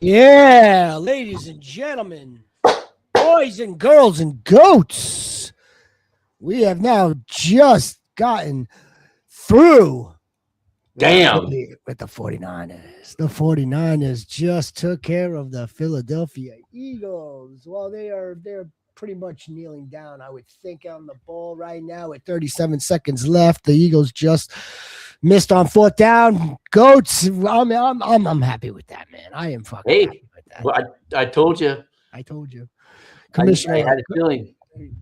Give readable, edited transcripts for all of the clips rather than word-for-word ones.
Yeah, ladies and gentlemen, boys and girls and goats, we have now just gotten through Damn. with the 49ers. The 49ers just took care of the Philadelphia Eagles. Well, they're pretty much kneeling down, I would think, on the ball right now with 37 seconds left. The Eagles just missed on fourth down. Goats, I'm happy with that, man. I am fucking Hey, happy with that. well, I told you. I told you. I Commissioner had a feeling.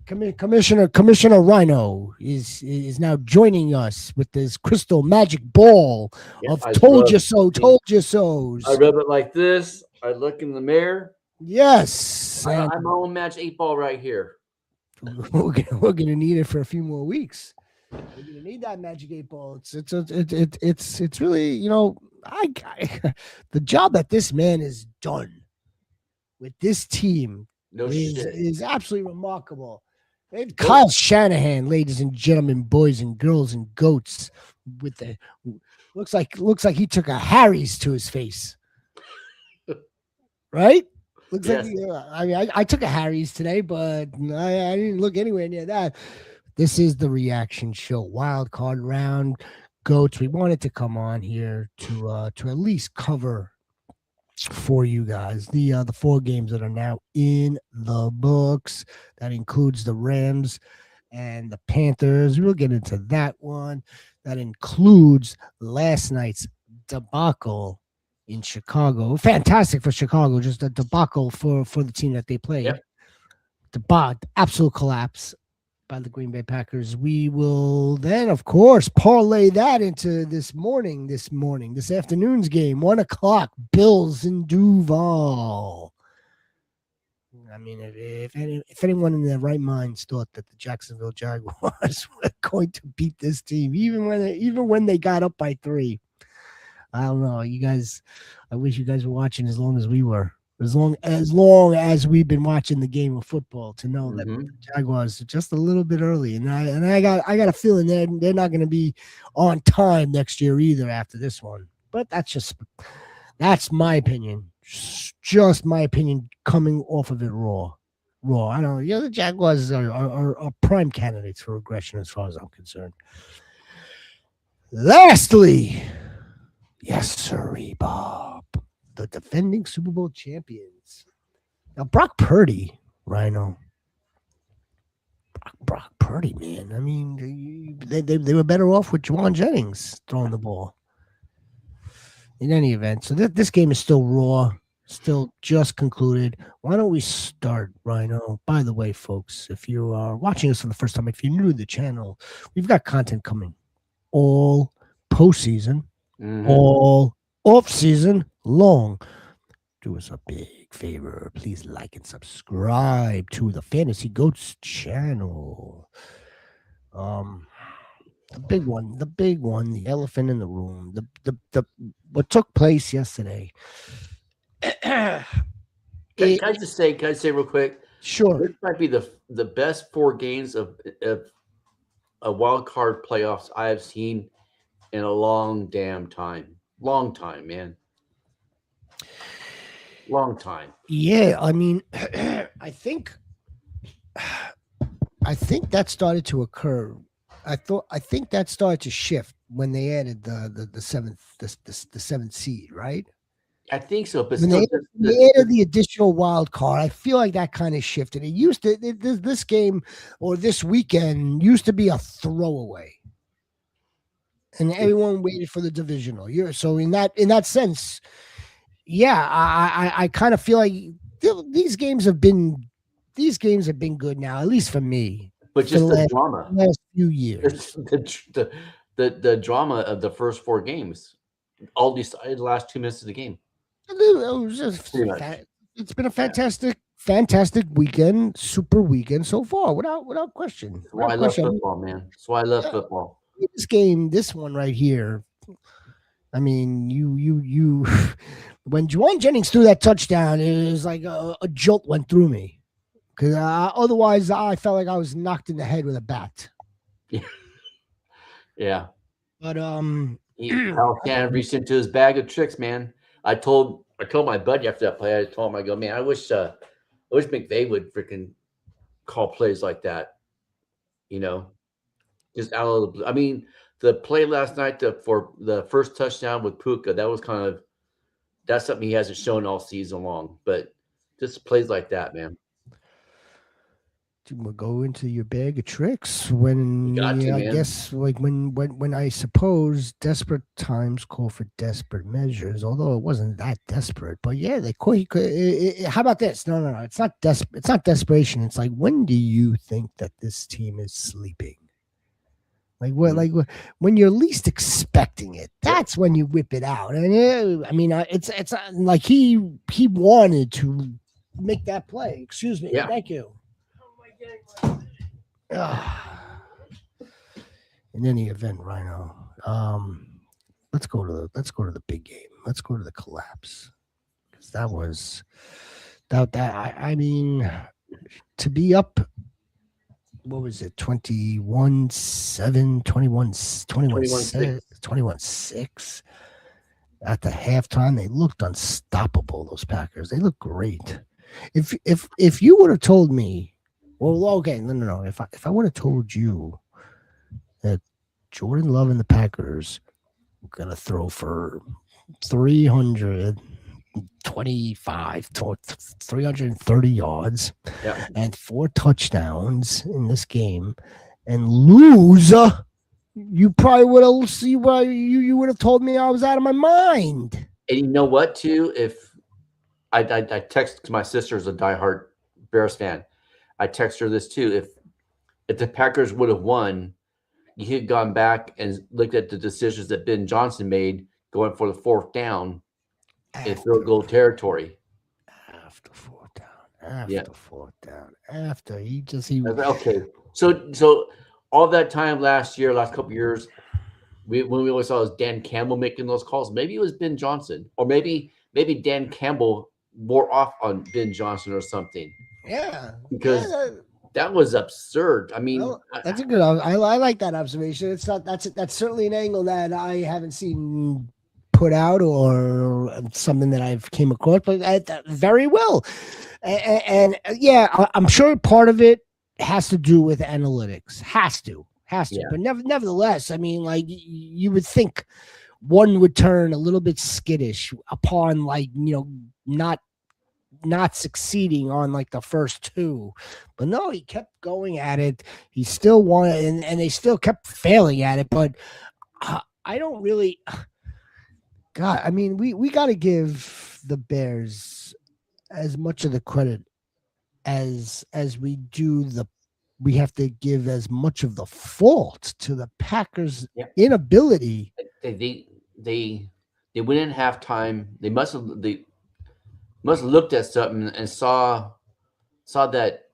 Commissioner Rhino is now joining us with this crystal magic ball Yeah, of told you I so's. rub it like this. I look in the mirror. Yes, and I'm my own match 8 ball right here. we're gonna need it for a few more weeks. We're gonna need that magic 8 ball. It's really, I the job that this man has done with this team No is shit. is absolutely remarkable. And Go. Kyle Shanahan, ladies and gentlemen, boys and girls and goats, with the looks like he took a Harry's to his face, right? Looks like Yes. I mean I took a Harry's today, but I didn't look anywhere near that. This is the reaction show, wild card round, goats. We wanted to come on here to at least cover for you guys the 4 games that are now in the books. That includes the Rams and the Panthers. We'll get into that one. That includes last night's debacle in Chicago. Fantastic for Chicago, just a debacle for the team that they played. Yep. Absolute collapse by the Green Bay Packers. We will then, of course, parlay that into this afternoon's game, 1 o'clock, Bills in Duval. I mean, if anyone in their right minds thought that the Jacksonville Jaguars were going to beat this team, even when they got up by 3, I don't know. You guys, I wish you guys were watching as long as we were. As long as we've been watching the game of football to know that the Jaguars are just a little bit early, and I got a feeling they're not going to be on time next year either after this one. But that's my opinion. Just my opinion coming off of it raw. I don't know. The Jaguars are prime candidates for regression as far as I'm concerned. Lastly, yes, sirree, Bob, the defending Super Bowl champions. Now, Brock Purdy, Rhino. Brock Purdy, man. I mean, they were better off with Juwan Jennings throwing the ball. In any event, so this game is still raw, still just concluded. Why don't we start, Rhino? By the way, folks, if you are watching us for the first time, if you're new to the channel, we've got content coming all postseason, all off-season long. Do us a big favor. Please like and subscribe to the Fantasy Goats channel. The big one, the elephant in the room, the what took place yesterday. Can I say real quick? Sure. This might be the best 4 games of a wild card playoffs I have seen in a long damn time. Long time, man. Long time. Yeah, I mean, I think that started to occur. I think that started to shift when they added the seventh seed, right? I think so, but When still, they added the additional wild card, I feel like that kind of shifted. It used to this game or this weekend used to be a throwaway, and everyone waited for the divisional. So in that sense, yeah, I kind of feel like these games have been good now, at least for me. but just the drama, last few years. the drama of the first 4 games, all decided the last 2 minutes of the game. It's been a fantastic weekend, super weekend so far, without question. That's why I love football, man. That's why I love football. This one right here. I mean, you when Juwan Jennings threw that touchdown, it was like a jolt went through me, because otherwise I felt like I was knocked in the head with a bat. Yeah. But Kyle Shanahan reached into his bag of tricks, man. I told I told my buddy after that play, I told him, I go, man, I wish McVay would freaking call plays like that. You know, just out of the blue. I mean, the play last night for the first touchdown with Puka, that was kind of that's something he hasn't shown all season long. But just plays like that, man, To go into your bag of tricks you when got to, yeah, I man. guess like when I suppose desperate times call for desperate measures. Although it wasn't that desperate, but yeah, they could. He could how about this? No. It's not desperate. It's not desperation. It's like when do you think that this team is sleeping? Like what? Mhm. When you're least expecting it, Yep. that's when you whip it out. And I mean, it's like he wanted to make that play. Excuse me. Yeah. Thank you. Ah, in any event, Rhino. Let's go to the big game. Let's go to the collapse because that was that. I mean, to be up. What was it? 21-7, 21 6. 21-6 at the halftime. They looked unstoppable. Those Packers. They looked great. If you would have told me, well, okay, no. If I would have told you that Jordan Love and the Packers were gonna throw for 325 to 330 yards Yeah. and 4 touchdowns in this game and lose, you probably would have you would have told me I was out of my mind. And you know what, too? If I text because my sister is a diehard Bears fan. I text her this too. If the Packers would have won, you had gone back and looked at the decisions that Ben Johnson made going for the fourth down in field After goal territory. after fourth down, Yeah. after he I was like, okay. So all that time last year, last couple years, when we always saw was Dan Campbell making those calls. Maybe it was Ben Johnson, or maybe Dan Campbell wore off on Ben Johnson or something yeah yeah. because that was absurd. I mean, Well, that's a good. I like that observation. It's not that's certainly an angle that I haven't seen put out or something that I've came across, but very well. Yeah, I'm sure part of it has to do with analytics. Has to. yeah, But nevertheless, I mean, like you would think one would turn a little bit skittish upon like not succeeding on like the first two. But no, he kept going at it. He still wanted, and they still kept failing at it. But I don't really. God, I mean, we got to give the Bears as much of the credit as we do the. We have to give as much of the fault to the Packers' yeah. inability. They went in halftime. They must have looked at something and saw that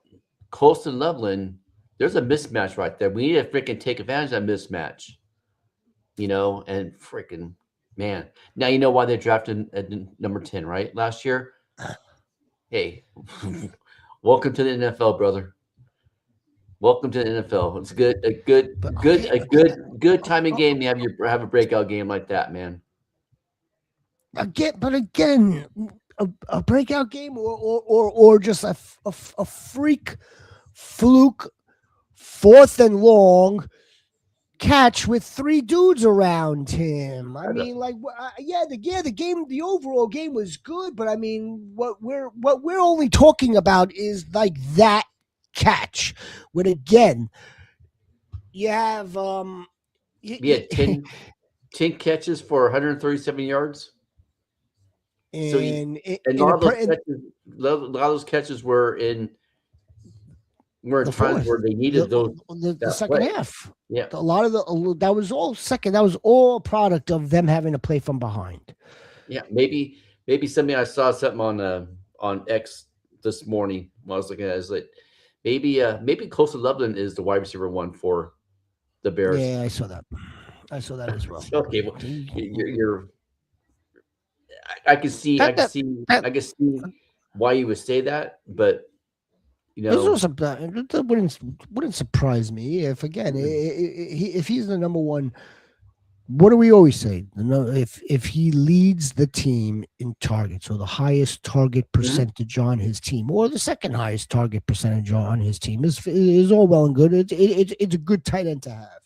Colston Loveland. There's a mismatch right there. We need to freaking take advantage of that mismatch. And freaking man. Now you know why they drafted at number 10, right? Last year. Hey, welcome to the NFL, brother. Welcome to the NFL. It's good, a good, But good, okay, a good time in game. You have a breakout game like that, man. again, a breakout game or just a freak fluke fourth and long catch with three dudes around him. I mean, like, the game, the overall game was good, but I mean, what we're only talking about is like that catch. When again, you have We had 10 catches for 137 yards. So and a in lot a of those catches, were in the times fourth, where they needed the that second play. half. Yeah, A lot of that was all second. That was all a product of them having to play from behind. yeah. Maybe something I saw something on X this morning when I was looking at it, is like maybe Coastal Loveland is the wide receiver one for the Bears. Yeah, I saw that. I saw that as well. Okay, well, See, you're I can see I that can that see that I can see why you would say that, but you this know, was that wouldn't surprise me if again mm, if he's the number one what do we always say? If he leads the team in targets, or the highest target Mhm. percentage on his team, or the second highest target percentage on his team, is all well and good. It's a good tight end to have.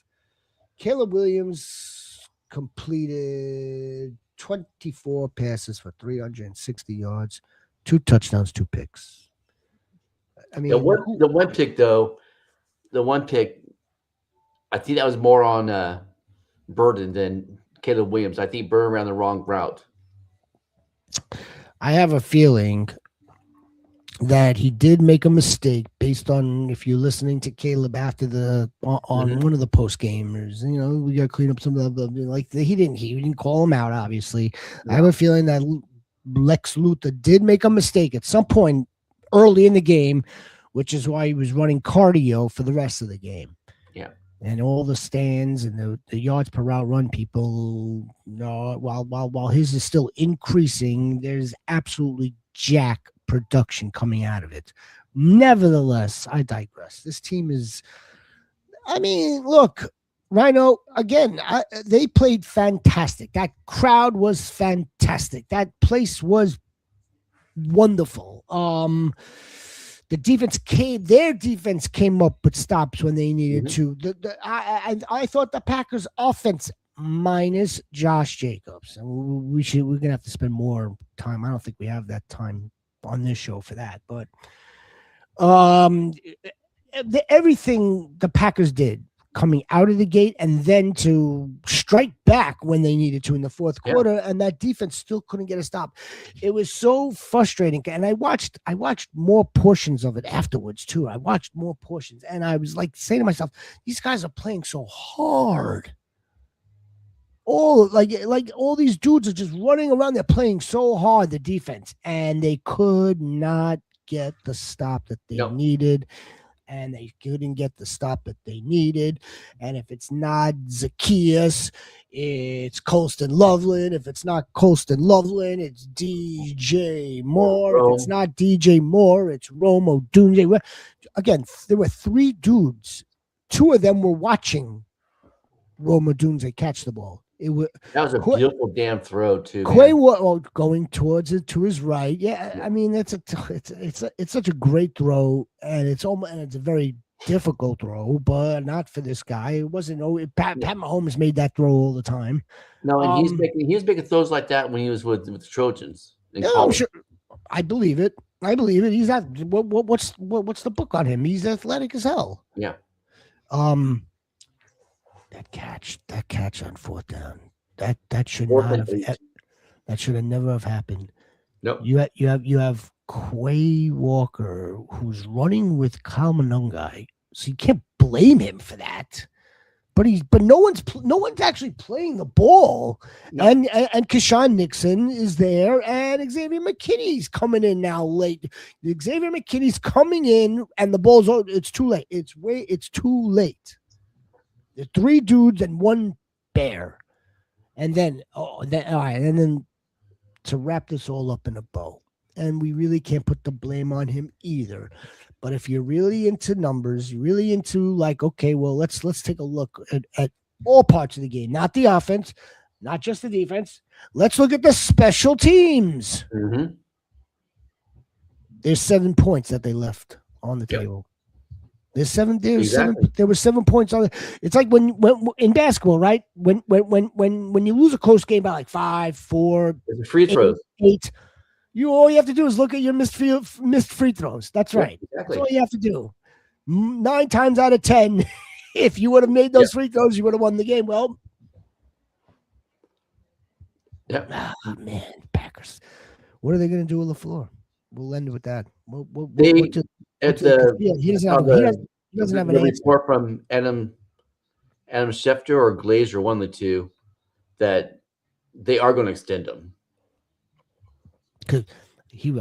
Caleb Williams completed 24 passes for 360 yards, 2 touchdowns, 2 picks. I The mean, one the one pick though, the one pick, I think that was more on Burden than Caleb Williams. I think Burden ran the wrong route. I have a feeling that he did make a mistake based on, if you're listening to Caleb after on Hmm. one of the post gamers, we got to clean up some of the, like, he didn't call him out, obviously. I have No. a feeling that Lex Luthor did make a mistake at some point early in the game, which is why he was running cardio for the rest of the game. Yeah. And all the stands and the yards per route run people, no, while his is still increasing, there's absolutely jack production coming out of it. Nevertheless, I digress. This team is, I mean, look, Rhino, again, they played fantastic. That crowd was fantastic. That place was wonderful. Their defense came up with stops when they needed Hmm. to. I thought the Packers offense, minus Josh Jacobs, and we're gonna have to spend more time. I don't think we have that time on this show for that, but um, everything the Packers did coming out of the gate, and then to strike back when they needed to in the fourth Yeah. quarter, and that defense still couldn't get a stop. It was so frustrating. And I watched more portions of it afterwards too. I watched more portions, and I was like saying to myself, these guys are playing so hard. All like all these dudes are just running around. They're playing so hard, the defense, and they could not get the stop that they No. needed, and they couldn't get the stop that they needed. And if it's not Zacchaeus, it's Colston Loveland. If it's not Colston Loveland, it's DJ Or Moore. If it's Rome. not DJ Moore, it's Romo Dunze. Again, there were three dudes. Two of them were watching Roma Dunze catch the ball. It was That was a Qu- beautiful damn throw too, Quay man. going towards it to his right. Yeah, Yeah. I mean it's such a great throw, and it's a very difficult throw, but not for this guy. It wasn't. Oh, Yeah. Pat Mahomes made that throw all the time. No, and Um, he was making throws like that when he was with the Trojans in yeah, I'm college. sure. I believe it. I believe it. He's not. What's the book on him? He's athletic as hell. Yeah. Um, that catch on fourth down. That should Fourth not and have. 8. That should have never have happened. Nope. You have Quay Walker, who's running with Kyle Monungai, so you can't blame him for that. But no one's actually playing the ball, Nope. and Keshawn Nixon is there, and Xavier McKinney's coming in now late. Xavier McKinney's coming in, and the ball's it's too late. It's too late. There's three dudes and one bear, and then all right, and then to wrap this all up in a bow. And we really can't put the blame on him either. But if you're really into numbers, you're really into, like, okay, well, let's take a look at all parts of the game, not the offense, not just the defense. Let's look at the special teams. Hmm. There's 7 points that they left on the Yep. table. There's seven. There's seven. Exactly. There were 7 points on it. It's like when in basketball, right? When you lose a close game by like 5, 4, It's the free 8, throws. 8, all you have to do is look at your missed free throws. That's Yep. right. That's Exactly. all you have to do. 9 times out of 10, if you would have made Yep. those free throws, you would have won the game. Well, Yep. man, Packers. What are they going to do with LaFleur? We'll end with that. They at the He I doesn't saw have. He doesn't have an the answer. report from Adam Schefter or Glazer, one of the two, that they are going to extend him. Because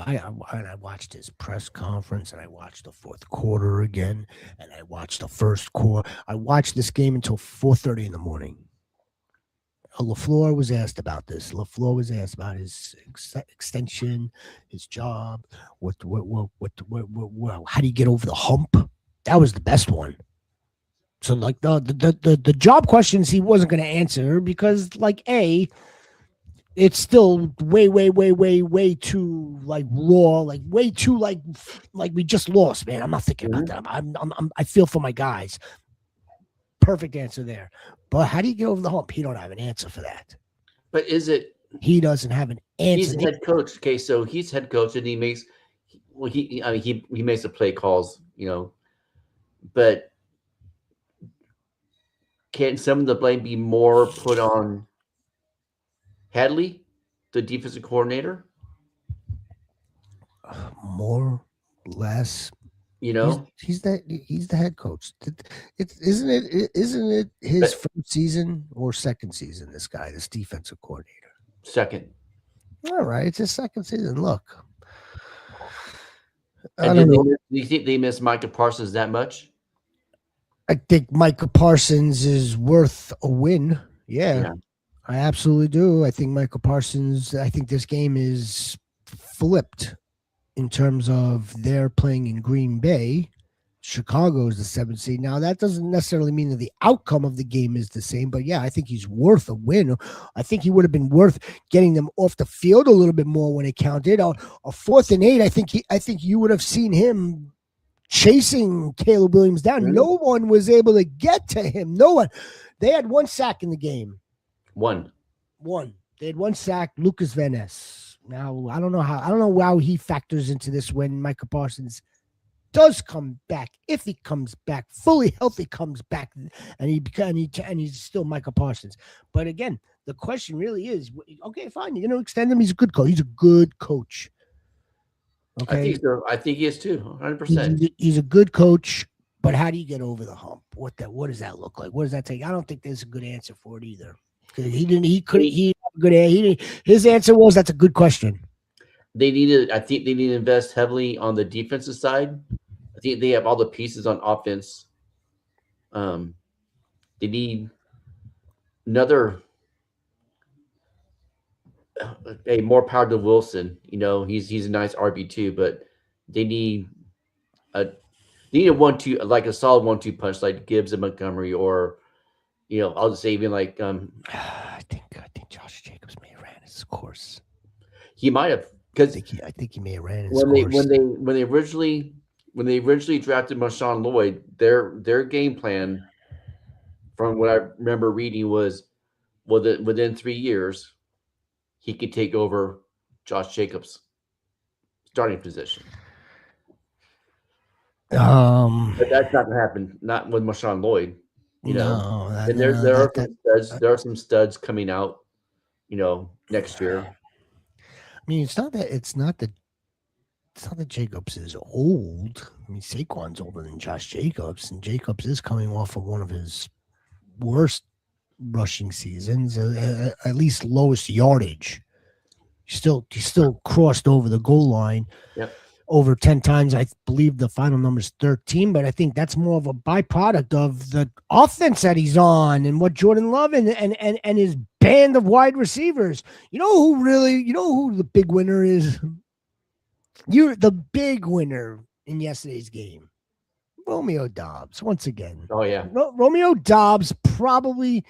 I watched his press conference, and I watched the fourth quarter again, and I watched the first quarter. I watched this game until 4:30 in the morning. LaFleur was asked about this. LaFleur was asked about his extension, his job, how do you get over the hump? That was the best one. So like the job questions he wasn't going to answer because like it's still way too like raw, like way too like we just lost, man. I'm not thinking about Mhm. that. I feel for my guys. Perfect answer there. But how do you get over the hump? He don't have an answer for that. But is it? He doesn't have an answer. He's the head coach. Okay, so he's head coach, and he makes. Well, I mean, he makes the play calls, but can some of the blame be more put on Hadley, the defensive coordinator? More, less. You know, He's the head coach. It's isn't it his but first season or second season? This guy, this defensive coordinator. second. All right, it's his second season. Look, I And don't know. do you think they miss Micah Parsons that much? I think Micah Parsons is worth a win. Yeah, Yeah. I absolutely do. I think Michael Parsons. I think this game is flipped in terms of they're playing in Green Bay. Chicago is the seventh seed. Now that doesn't necessarily mean that the outcome of the game is the same, but yeah, I think he's worth a win. I think he would have been worth getting them off the field a little bit more when it counted. A 4th and 8. I think you would have seen him chasing Caleb Williams down. Mhm. No one was able to get to him. No one. They had one sack in the game. One. One. They had one sack. Lucas Van Ness. Now I don't know how he factors into this when Micah Parsons does come back, if he comes back fully healthy, comes back, and he's still Michael Parsons. But again, the question really is, okay, fine, you're going to extend him. He's a good coach. He's a good coach. I think Okay, so. I think he is too. 100%. he's a good coach. But how do you get over the hump? What does that look like? What does that take? I don't think there's a good answer for it either. 'Cause he didn't. He couldn't. They He didn't have a good. He didn't, his answer was that's a good question. they need to. I think they need to invest heavily on the defensive side. I think they have all the pieces on offense. Um, they need another a more power to Wilson. He's a nice RB2, but they need a they need a 1-2, like a solid 1-2 punch, like Gibbs and Montgomery, or I'll just say even like I think Josh Jacobs may have ran his course. he might have, because I think he may have ran his when they course. when they when they originally when they originally drafted Marshawn Lloyd, their game plan, from what I remember reading, was within 3 years he could take over Josh Jacobs' starting position. Um, But that's not going to happen. Not with Marshawn Lloyd. You know, no, and no, there are that some studs. There are some studs coming out. Next year. I mean, it's not that Jacobs is old. I mean, Saquon's older than Josh Jacobs, and Jacobs is coming off of one of his worst rushing seasons, at least lowest yardage. He still crossed over the goal line Yep. over 10 times. I believe the final number is 13, but I think that's more of a byproduct of the offense that he's on and what Jordan Love and his band of wide receivers. You know who the big winner is? You're the big winner in yesterday's game. Romeo Dobbs, once again. Oh yeah. Romeo Dobbs probably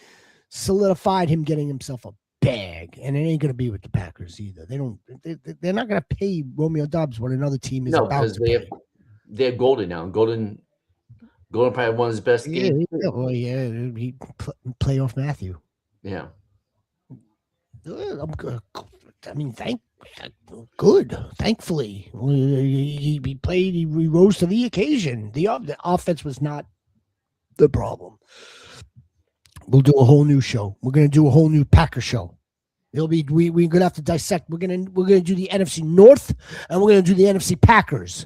solidified him getting himself a bag, and it ain't going to be with the Packers either. They're not going to pay Romeo Dobbs what another team is No, about because to pay. they have Golden now. Golden probably one of his best Yeah, games. yeah, he playoff Matthew. Yeah. I'm good. I mean, good. Thankfully, he played. He rose to the occasion. The offense was not the problem. We'll do a whole new show. We're gonna do a whole new Packer show. It'll be we're gonna have to dissect. We're gonna do the NFC North and we're gonna do the NFC Packers.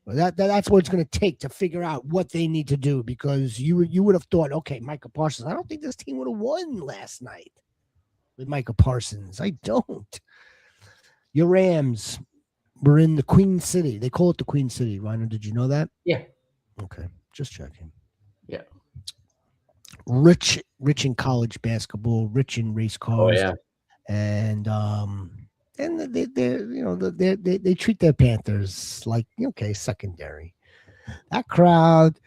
That's what it's going to take to figure out what they need to do, because you would have thought, okay, Micah Parsons. I don't think this team would have won last night with Micah Parsons. I don't. Your Rams were in the Queen City. They call it the Queen City. Rhino, did you know that? Yeah. Okay, just checking. Yeah. Rich in college basketball, rich in race Oh cars, yeah. and they treat their Panthers like, okay, secondary. That crowd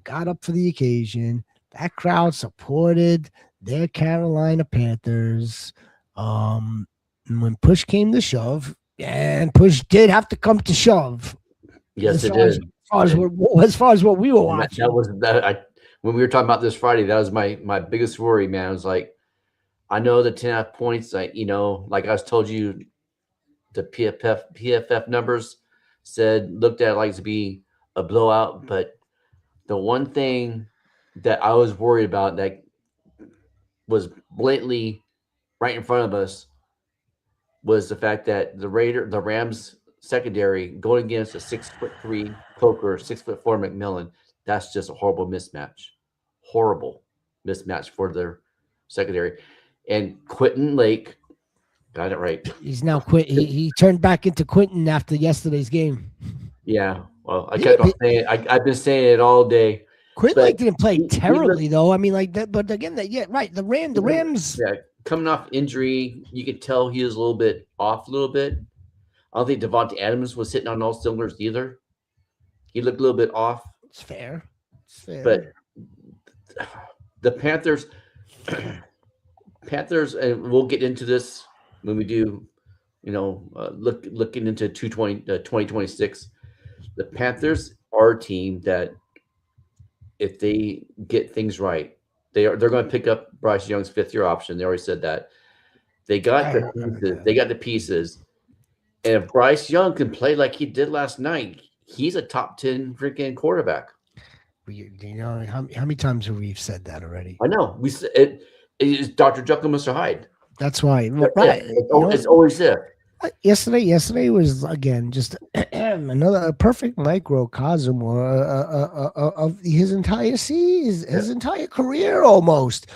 got up for the occasion. That crowd supported their Carolina Panthers. And when push came to shove, and push did have to come to shove, Yes, as it far as, did. And, as far as what we were that watching. was that. When we were talking about this Friday, that was my biggest worry, man. I was like, I know the 10.5 points. Like like I was told you, the PFF numbers said looked at it like to be a blowout, but the one thing that I was worried about that was blatantly right in front of us was the fact that the Rams secondary going against a 6'3" Coker, 6'4" McMillan. That's just a horrible mismatch. Horrible mismatch for their secondary. And Quentin Lake got it right. He's now quit. He turned back into Quentin after yesterday's game. Yeah. Well, I He kept didn't. on saying I've been saying it all day, Quentin but Lake didn't play he looked terribly though. I mean, like that. But again, that yeah, right. The Rams. yeah coming off injury. You could tell he was a little bit off, a little bit. I don't think Devontae Adams was hitting on all cylinders either. He looked a little bit off, It's fair. It's fair. but the Panthers, and we'll get into this when we do, looking into 2026. The Panthers are a team that, if they get things right, they're going to pick up Bryce Young's 5th-year option. They already said that. They got I the heard pieces. They that. got the pieces. And if Bryce Young can play like he did last night, he's a top 10 freaking quarterback. You know how many times have we said that already? I know. It is Dr. Jekyll, Mr. Hyde. That's why, That's right? it. It's always if. Yesterday was again just another a perfect microcosm or of his entire his entire career almost.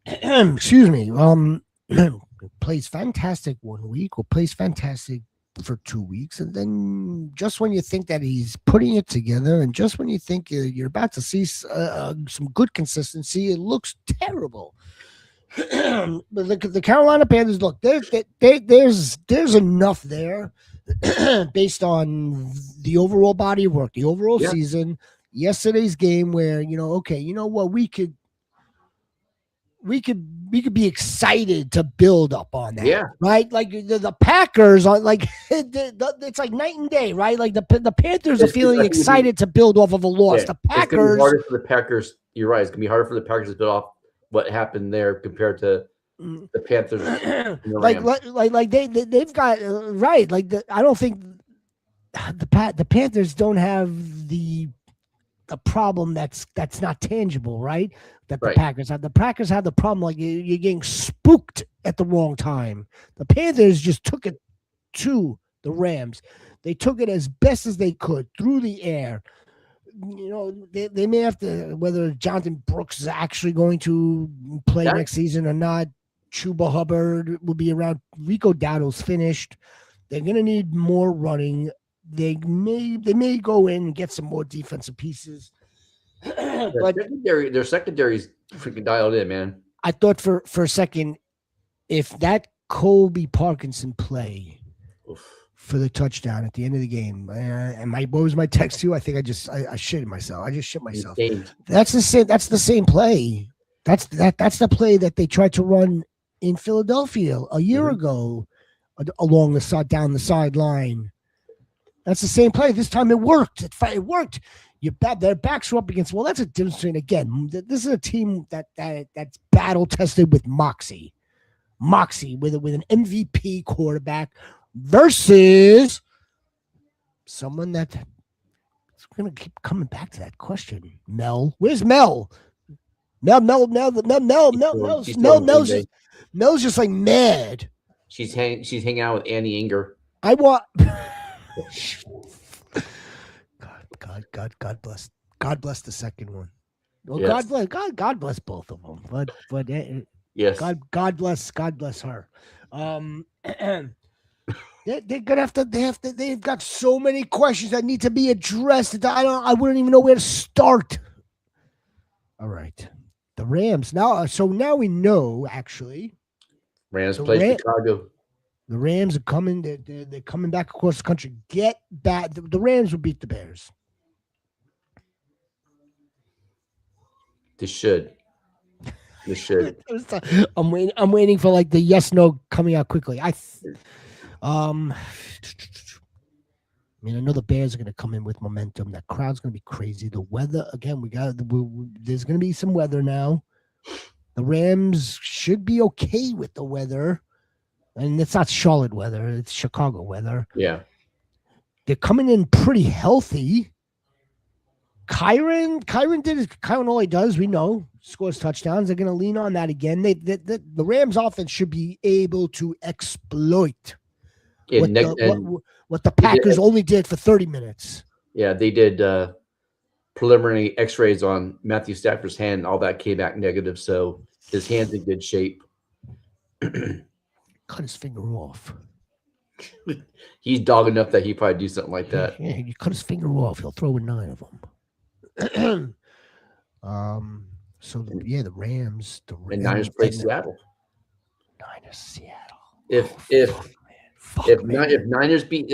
Excuse me. Plays fantastic 1 week or plays fantastic for 2 weeks, and then just when you think that he's putting it together, and just when you think you're about to see some good consistency, it looks terrible. But the Carolina Panthers, look, there's enough there based on the overall body of work, the overall Yeah. season, yesterday's game, where okay, you know what, we could be excited to build up on that, Yeah. right? Like the Packers are like it's like night and day, right? Like the Panthers are feeling I think excited to build off of a loss. yeah, The it's going to be Packers, harder for the Packers. You're right. It's going to be harder for the Packers to build off what happened there compared to the Panthers and the like Rams. they've got right. Like I don't think the Panthers don't have the problem that's not tangible, right? That the Right. Packers have. The Packers have the problem like you're getting spooked at the wrong time. The Panthers just took it to the Rams. They took it as best as they could through the air. They may have to, whether Jonathan Brooks is actually going to play That, next season or not. Chuba Hubbard will be around. Rico Dowdle's finished. They're going to need more running. They may go in and get some more defensive pieces. But their secondary's freaking dialed in, man. I thought for a second, if that Colby Parkinson play Oof. for the touchdown at the end of the game, and what was my text to you? I think I shit myself. I just shit myself. Insane. That's the same play. That's the play that they tried to run in Philadelphia a year ago, along the side, down the sideline. That's the same play. This time it worked. It worked. Their backs were up against. Well, that's a difference between, again, this is a team that's battle tested with moxie with an MVP quarterback versus someone that's going to keep coming back to that question. Mel, where's Mel? Mel's just like mad. She's hanging out with Annie Inger. I want. God bless the second one. Well, Yes. God bless both of them. But Yes. God bless her. They're gonna have to. They've got so many questions that need to be addressed. I wouldn't even know where to start. All right, the Rams now. So now we know actually. Rams play Chicago. The Rams are coming. They're coming back across the country. Get back. The Rams will beat the Bears. They should. They should. I'm waiting for like the yes no coming out quickly. Um, I mean, I know the Bears are going to come in with momentum. That crowd's going to be crazy. The weather, again, there's going to be some weather now. The Rams should be okay with the weather. And it's not Charlotte weather, it's Chicago weather. Yeah. They're coming in pretty healthy. Kyron all he does, we know, scores touchdowns. They're going to lean on that again. The Rams offense should be able to exploit what the Packers only did for 30 minutes. Yeah, they did preliminary x-rays on Matthew Stafford's hand. All that came back negative, so his hand's in good shape. Cut his finger off. He's dog enough that he probably do something like that. Yeah, you cut his finger off, he'll throw in 9 of them. The Rams. And Niners play Seattle. Seattle. If Niners beat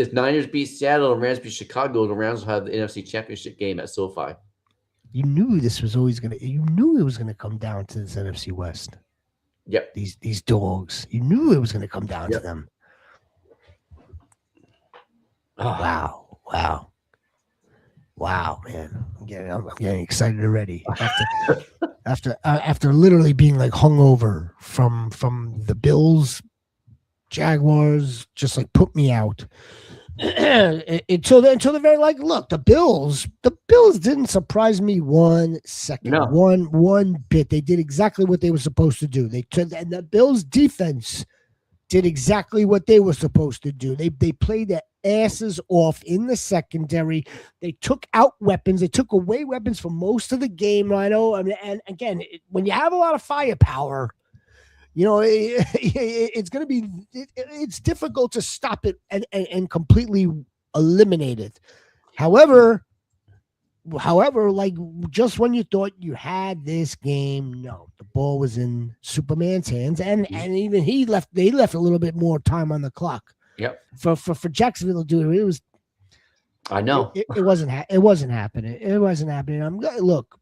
Seattle and Rams beat Chicago, the Rams will have the NFC Championship game at SoFi. You knew this was always gonna. You knew it was gonna come down to this NFC West. Yep. These dogs. You knew it was gonna come down to them. Oh. Wow, man! I'm getting excited already. After literally being like hungover from the Bills, Jaguars, just like put me out until the very look. The Bills didn't surprise me 1 second, no. one bit. They did exactly what they were supposed to do. And the Bills defense did exactly what they were supposed to do. They played their asses off in the secondary. They took out weapons. They took away weapons for most of the game, Rhino. I mean, and again, when you have a lot of firepower, you know, it's going to be it's difficult to stop it and completely eliminate it. However, like just when you thought you had this game, no, the ball was in Superman's hands, and even they left a little bit more time on the clock. Yep. For Jacksonville to do it, was. I know it wasn't happening. It wasn't happening. Look.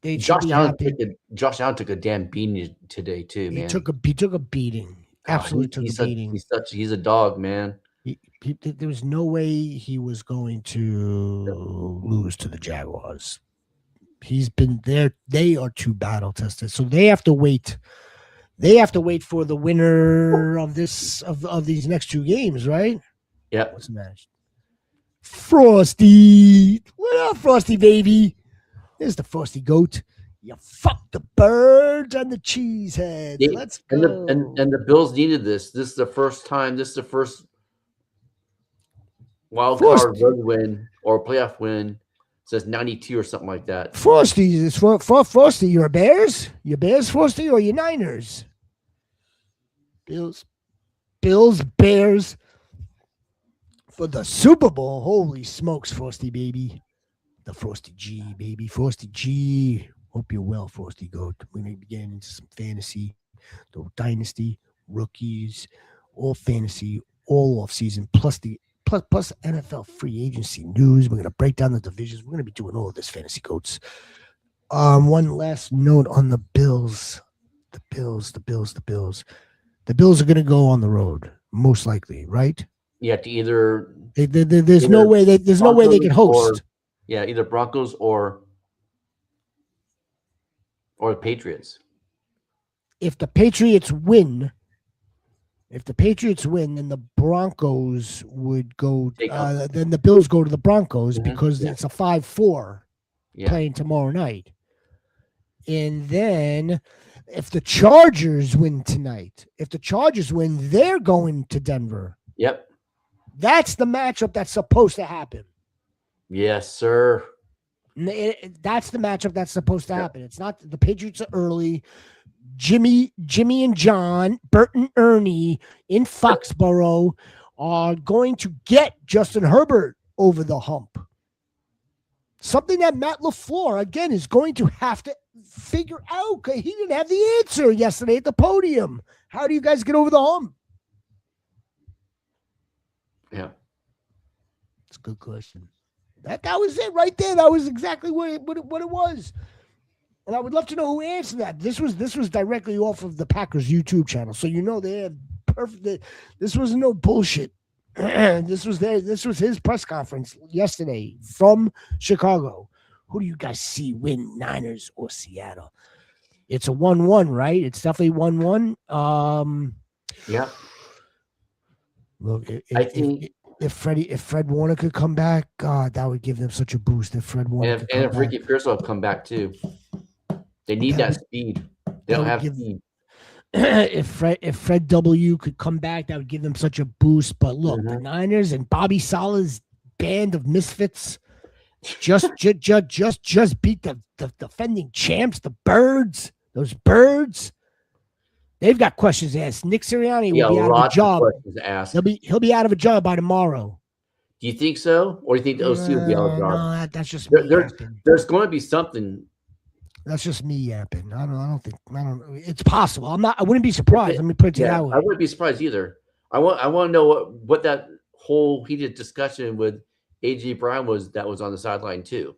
Josh Allen took a damn beating today too, man. He took a beating. Absolutely took a beating. He's a dog, man. There was no way he was going to lose to the Jaguars. He's been there. They are too battle tested, so they have to wait. They have to wait for the winner of these next 2 games, right? Yeah. What's the match? Frosty, what up, Frosty baby? There's the Frosty goat. You fuck the birds and the cheeseheads. Let's go. And the Bills needed this. This is the first time. This is the first wild card road win or playoff win since '92 or something like that. Frosty is for Frosty. You're Bears. You Bears, Frosty, or you Niners? Bills, Bears for the Super Bowl. Holy smokes, Frosty baby. The Frosty G, baby. Frosty G. Hope you're well, Frosty Goat. We're going to be getting into some fantasy, the dynasty, rookies, all fantasy, all off season, plus NFL free agency news. We're going to break down the divisions. We're going to be doing all of this, Fantasy Goats. One last note on the Bills. The Bills are going to go on the road, most likely, right? You have to either. There's no way they can host. Either Broncos or the Patriots. If the Patriots win, then the Broncos would go. Then the Bills go to the Broncos because it's a 5-4 playing tomorrow night. And then if the Chargers win tonight, they're going to Denver. Yep. That's the matchup that's supposed to happen. Yes, sir. That's the matchup that's supposed to happen. It's not the Patriots are early. Jimmy and John, Bert and Ernie in Foxborough are going to get Justin Herbert over the hump. Something that Matt LaFleur, again, is going to have to figure out. He didn't have the answer yesterday at the podium. How do you guys get over the hump? Yeah. It's a good question. That was it right there. That was exactly what it was. And I would love to know who answered that. This was directly off of the Packers YouTube channel, so they had perfect. This was no bullshit. This was his press conference yesterday from Chicago. Who do you guys see win, Niners or Seattle? It's a 1-1, right? It's definitely 1-1. Yeah. Look, I think, if Fred Warner could come back, God, that would give them such a boost. If Fred Warner could come if back, Ricky Pearsall come back too, they need that that would speed. They that don't would have give speed. if Fred W could come back, that would give them such a boost. But look, the Mhm. Niners and Bobby Sala's band of misfits just beat the defending champs, the Birds. Those Birds, they've got questions to ask. Nick Sirianni will Yeah, be out of a lots of job. questions to ask. He'll be out of a job by tomorrow. Do you think so, or do you think the OC will be out of job? No, that's just me yapping. There's going to be something. That's just me yapping. I don't think. I don't. It's possible. I'm not. I wouldn't be surprised. Let me put it Yeah, that I way. wouldn't be surprised either. I want to know what that whole heated discussion with AJ Brown was that was on the sideline too.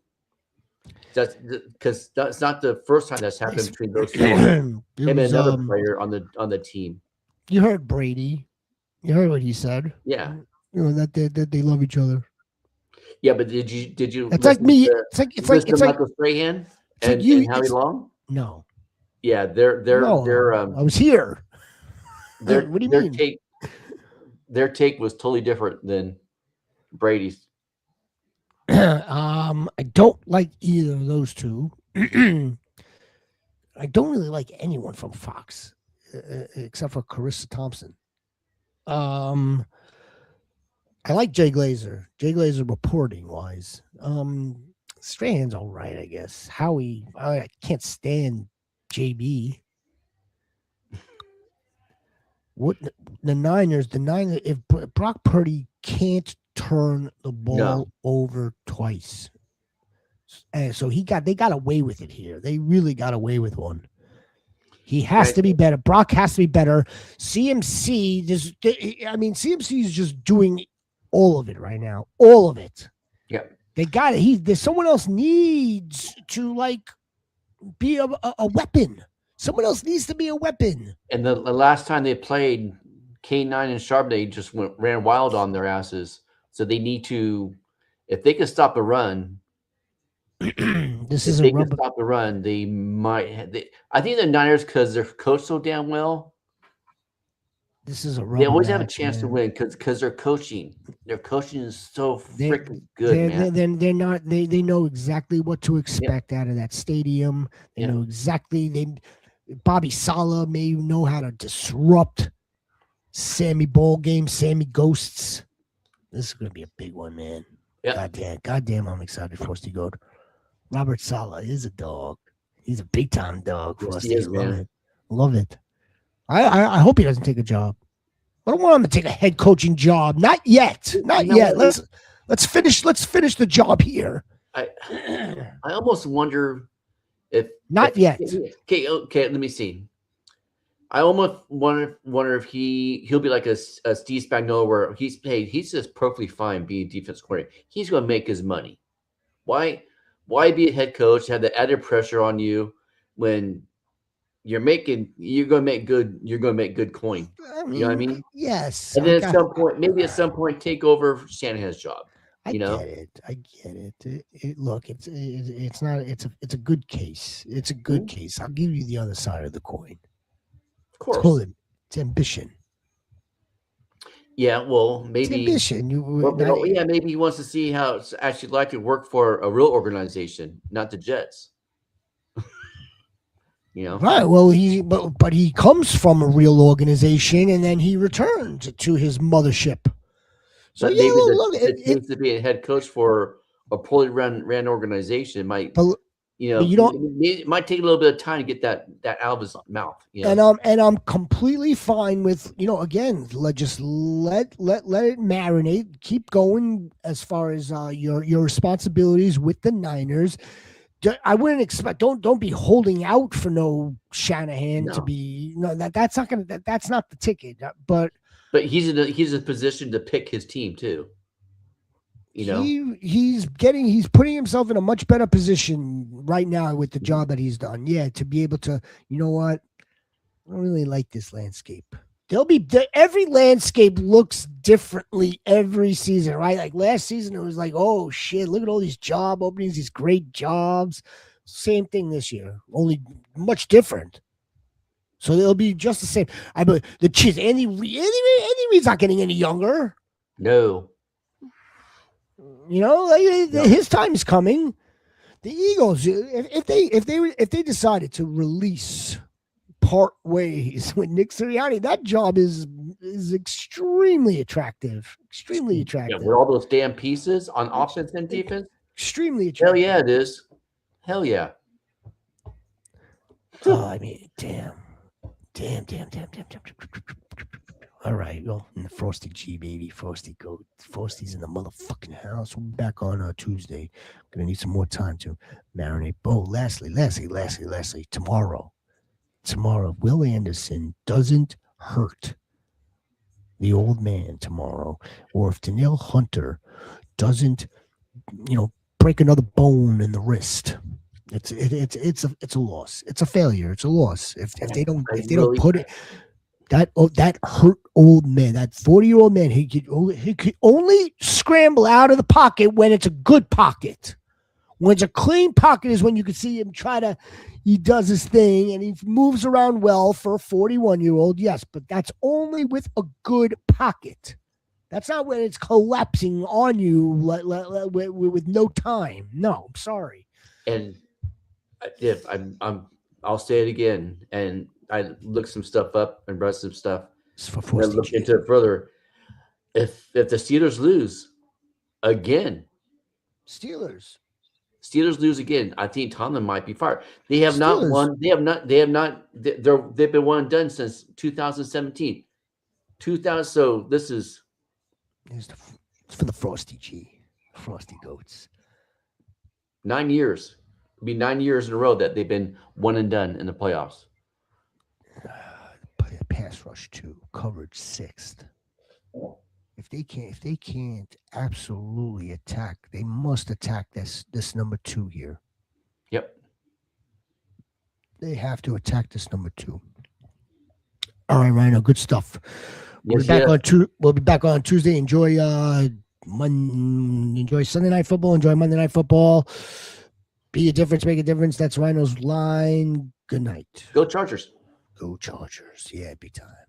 That's because that's not the first time that's happened between those two. Him and another player on the team. You heard Brady. You heard what he said. Yeah, That they love each other. yeah. But did you? It's like listen me. to- It's like Michael Strahan it's like and you. Howie Long? No. Yeah, I was here. their What do you their mean? take was totally different than Brady's. I don't like either of those two. I don't really like anyone from Fox except for Carissa Thompson. I like Jay Glazer. Jay Glazer reporting wise. Strahan's all right, I guess. Howie, I can't stand JB. What the Niners? If Brock Purdy can't turn the ball over twice, and so they got away with it here. They really got away with one. He has to be better. Brock has to be better. CMC, CMC is just doing all of it right now. All of it. Yeah. They got it. There's someone else needs to be a weapon. Someone else needs to be a weapon. And the last time they played, K9 and Charbonnet just ran wild on their asses. So they need to, if they can stop the run, Stop the run, they might. I think the Niners, because they're coached so damn well, this is a rubber they always match, have a chance to win because they're coaching. Their coaching is so freaking good, man. They're not. They know exactly what to expect out of that stadium. They know exactly. Bobby Saleh may know how to disrupt Sammy Ball game, Sammy Ghosts. This is going to be a big one, man. Yep. Goddamn, I'm excited for FantasyGoats. Robert Saleh is a dog. He's a big time dog. Yes, he is, man. Love it. I hope he doesn't take a job. I don't want him to take a head coaching job. Not yet. Not yet. Let's finish the job here. I almost wonder if yet. Okay. Let me see. I almost wonder if he'll be like a Steve Spagnuolo, where he's just perfectly fine being defense coordinator. He's going to make his money. Why be a head coach? Have the added pressure on you when you're going to make good coin. You know what I mean? Yes. And then at some point, take over Shanahan's job. I get it. Look, it's a good case. It's a good case. I'll give you the other side of the coin. Of course. It's ambition. Yeah, well, maybe it's ambition. Maybe he wants to see how it's actually like to work for a real organization, not the Jets. Right. Well, but he comes from a real organization, and then he returns to his mothership. So maybe to be a head coach for a poorly ran organization might. It might take a little bit of time to get that out of his mouth. And I'm completely fine with again, just let it marinate. Keep going as far as your responsibilities with the Niners. I wouldn't expect. Don't be holding out for no Shanahan to be. That's not gonna. That's not the ticket. But he's in a position to pick his team too. You know, he's putting himself in a much better position right now with the job that he's done. Yeah, to be able to, you know what? I don't really like this landscape. Every landscape looks differently every season, right? Like last season, it was like, oh shit, look at all these job openings, these great jobs. Same thing this year, only much different. So it'll be just the same. I but the Chiefs, Andy Reid's not getting any younger. no, You know, like, no. his time is coming. The Eagles, if they decided to release part ways with Nick Sirianni, that job is extremely attractive. Extremely Yeah, attractive. with all those damn pieces on offense and defense. Extremely Hell attractive. yeah, it is. Hell yeah. Oh, I mean, damn. All right, well, Frosty G, baby. Frosty Goat. Frosty's in the motherfucking house. We'll be back on Tuesday. Gonna need some more time to marinate. Oh, lastly, tomorrow, Will Anderson doesn't hurt the old man tomorrow, or if Danielle Hunter doesn't, break another bone in the wrist, it's a loss. It's a failure. It's a loss. If they don't put it, that hurt old man, that 40-year-old man, he could only scramble out of the pocket when it's a good pocket. When it's a clean pocket is when you can see him he does his thing and he moves around well for a 41-year-old, yes, but that's only with a good pocket. That's not when it's collapsing on you with no time. No, I'm sorry. And if I'll say it again. And I looked some stuff up and read some stuff. It's for And I looked into it further. If the Steelers lose again, Steelers lose again, I think Tomlin might be fired. They have not Steelers. won. They have not. They have not. They've been one and done since 2017. 2000. So this is. It's for the Frosty Goats. 9 years. It'll be 9 years in a row that they've been one and done in the playoffs. Pass rush 2, coverage 6th. If they can't absolutely attack, they must attack this number 2 here. Yep. They have to attack this number 2. All right, Rhino, good stuff. We'll be back on Tuesday. Enjoy Sunday night football. Enjoy Monday night football. Be a difference, make a difference. That's Rhino's line. Good night. Go Chargers. Go Chargers. Yeah, big time.